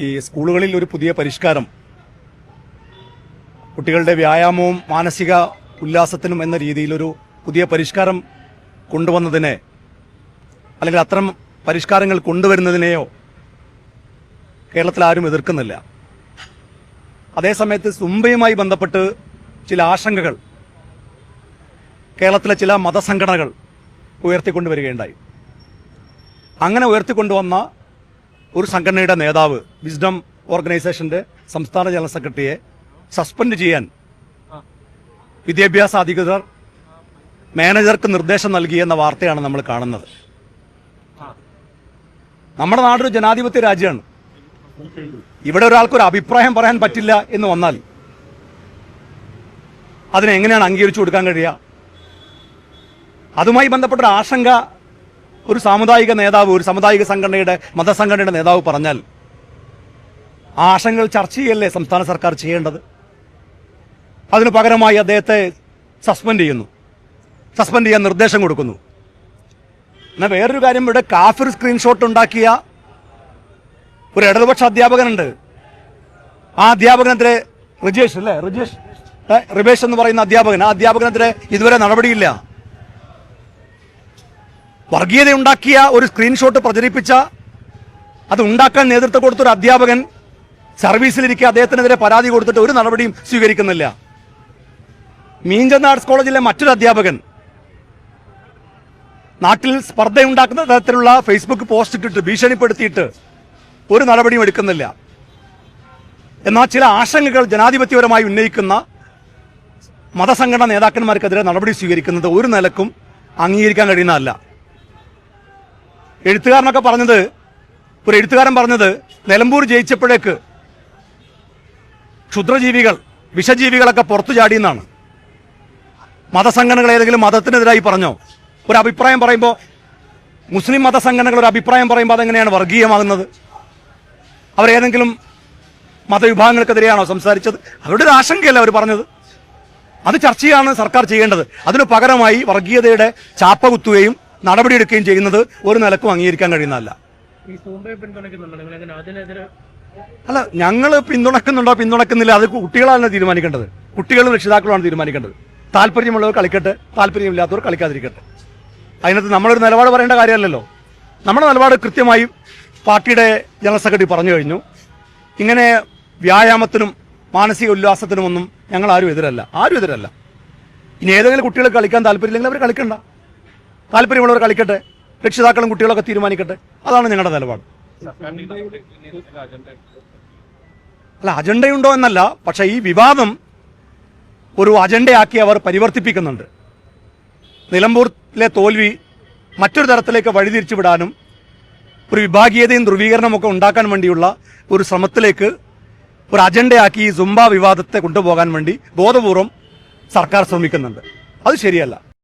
ഈ സ്കൂളുകളിൽ ഒരു പുതിയ പരിഷ്കാരം, കുട്ടികളുടെ വ്യായാമവും മാനസിക ഉല്ലാസത്തിനും എന്ന രീതിയിലൊരു പുതിയ പരിഷ്കാരം കൊണ്ടുവന്നതിനെ, അല്ലെങ്കിൽ അത്തരം പരിഷ്കാരങ്ങൾ കൊണ്ടുവരുന്നതിനെയോ കേരളത്തിൽ ആരും എതിർക്കുന്നില്ല. അതേസമയത്ത് സുംബയുമായി ബന്ധപ്പെട്ട് ചില ആശങ്കകൾ കേരളത്തിലെ ചില മതസംഘടനകൾ ഉയർത്തിക്കൊണ്ടുവരികയുണ്ടായി. അങ്ങനെ ഉയർത്തിക്കൊണ്ടുവന്ന ഒരു സംഘടനയുടെ നേതാവ്, വിസ്ഡം ഓർഗനൈസേഷന്റെ സംസ്ഥാന ജനറൽ സെക്രട്ടറിയെ സസ്പെൻഡ് ചെയ്യാൻ വിദ്യാഭ്യാസ അധികൃതർ മാനേജർക്ക് നിർദ്ദേശം നൽകിയെന്ന വാർത്തയാണ് നമ്മൾ കാണുന്നത്. നമ്മുടെ നാടൊരു ജനാധിപത്യ രാജ്യമാണ്. ഇവിടെ ഒരാൾക്കൊരു അഭിപ്രായം പറയാൻ പറ്റില്ല എന്ന് വന്നാൽ അതിനെങ്ങനെയാണ് അംഗീകരിച്ചു കൊടുക്കാൻ കഴിയുക? അതുമായി ബന്ധപ്പെട്ടൊരു ആശങ്ക ഒരു സാമുദായിക നേതാവ്, ഒരു സാമുദായിക സംഘടനയുടെ, മതസംഘടനയുടെ നേതാവ് പറഞ്ഞാൽ ആ ആശങ്കകൾ ചർച്ച ചെയ്യല്ലേ സംസ്ഥാന സർക്കാർ ചെയ്യേണ്ടത്? അതിനു പകരമായി അദ്ദേഹത്തെ സസ്പെൻഡ് ചെയ്യുന്നു, സസ്പെൻഡ് ചെയ്യാൻ നിർദ്ദേശം കൊടുക്കുന്നു. എന്നാൽ വേറൊരു കാര്യം, ഇവിടെ കാഫിർ സ്ക്രീൻഷോട്ട് ഉണ്ടാക്കിയ ഒരു ഇടതുപക്ഷ അധ്യാപകനുണ്ട്. ആ അധ്യാപകനെതിരെ റിബേഷ് എന്ന് പറയുന്ന അധ്യാപകൻ, ആ അധ്യാപകനെതിരെ ഇതുവരെ നടപടിയില്ല. വർഗീയതയുണ്ടാക്കിയ ഒരു സ്ക്രീൻഷോട്ട് പ്രചരിപ്പിച്ച, അത് ഉണ്ടാക്കാൻ നേതൃത്വം കൊടുത്തൊരു അധ്യാപകൻ സർവീസിലിരിക്കെ അദ്ദേഹത്തിനെതിരെ പരാതി കൊടുത്തിട്ട് ഒരു നടപടിയും സ്വീകരിക്കുന്നില്ല. മീഞ്ചന്ത ആർട്സ് കോളേജിലെ മറ്റൊരു അധ്യാപകൻ നാട്ടിൽ സ്പർദ്ധയുണ്ടാക്കുന്ന തരത്തിലുള്ള ഫേസ്ബുക്ക് പോസ്റ്റ് ഇട്ടിട്ട് ഭീഷണിപ്പെടുത്തിയിട്ട് ഒരു നടപടിയും എടുക്കുന്നില്ല. എന്നാൽ ചില ആശങ്കകൾ ജനാധിപത്യപരമായി ഉന്നയിക്കുന്ന മതസംഘടനാ നേതാക്കന്മാർക്കെതിരെ നടപടി സ്വീകരിക്കുന്നത് ഒരു നിലക്കും അംഗീകരിക്കാൻ കഴിയുന്നതല്ല. ഒരു എഴുത്തുകാരൻ പറഞ്ഞത് നിലമ്പൂർ ജയിച്ചപ്പോഴേക്ക് ക്ഷുദ്രജീവികൾ, വിഷജീവികളൊക്കെ പുറത്തു ചാടിയെന്നാണ്. മതസംഘടനകൾ ഏതെങ്കിലും മതത്തിനെതിരായി പറഞ്ഞോ? ഒരു അഭിപ്രായം പറയുമ്പോൾ, മുസ്ലിം മതസംഘടനകൾ ഒരു അഭിപ്രായം പറയുമ്പോൾ അതെങ്ങനെയാണ് വർഗീയമാകുന്നത്? അവരേതെങ്കിലും മതവിഭാഗങ്ങൾക്കെതിരെയാണോ സംസാരിച്ചത്? അവരുടെ ഒരു ആശങ്കയല്ല അവർ പറഞ്ഞത്. അത് ചർച്ചയാണ് സർക്കാർ ചെയ്യേണ്ടത്. അതിനു പകരമായി വർഗീയതയുടെ ചാപ്പ കുത്തുകയും നടപടിയെടുക്കുകയും ചെയ്യുന്നത് ഒരു നിലക്കും അംഗീകരിക്കാൻ കഴിയുന്നതല്ല. അല്ല, ഞങ്ങൾ പിന്തുണക്കുന്നുണ്ടോ പിന്തുണക്കുന്നില്ല, അത് കുട്ടികളാണ് തീരുമാനിക്കേണ്ടത്. കുട്ടികളും രക്ഷിതാക്കളുമാണ് തീരുമാനിക്കേണ്ടത്. താല്പര്യമുള്ളവർ കളിക്കട്ടെ, താല്പര്യമില്ലാത്തവർ കളിക്കാതിരിക്കട്ടെ. അതിനകത്ത് നമ്മളൊരു നിലപാട് പറയേണ്ട കാര്യമല്ലല്ലോ. നമ്മുടെ നിലപാട് കൃത്യമായി പാർട്ടിയുടെ ജനറൽ സെക്രട്ടറി പറഞ്ഞു കഴിഞ്ഞു. ഇങ്ങനെ വ്യായാമത്തിനും മാനസിക ഉല്ലാസത്തിനുമൊന്നും ഞങ്ങൾ ആരും എതിരല്ല. ഇനി ഏതെങ്കിലും കുട്ടികൾ കളിക്കാൻ താല്പര്യമില്ലെങ്കിൽ അവർ കളിക്കണ്ട, താല്പര്യമുള്ളവർ കളിക്കട്ടെ, രക്ഷിതാക്കളും കുട്ടികളൊക്കെ തീരുമാനിക്കട്ടെ. അതാണ് ഞങ്ങളുടെ നിലപാട്. അല്ല, അജണ്ടയുണ്ടോ എന്നല്ല, പക്ഷെ ഈ വിവാദം ഒരു അജണ്ടയാക്കി അവർ പരിവർത്തിപ്പിക്കുന്നുണ്ട്. നിലമ്പൂരിലെ തോൽവി മറ്റൊരു തരത്തിലേക്ക് വഴിതിരിച്ചു വിടാനും ഒരു വിഭാഗീയതയും ധ്രുവീകരണമൊക്കെ ഉണ്ടാക്കാൻ വേണ്ടിയുള്ള ഒരു ശ്രമത്തിലേക്ക്, ഒരു അജണ്ടയാക്കി ഈ സുംബ വിവാദത്തെ കൊണ്ടുപോകാൻ വേണ്ടി ബോധപൂർവം സർക്കാർ ശ്രമിക്കുന്നുണ്ട്. അത് ശരിയല്ല.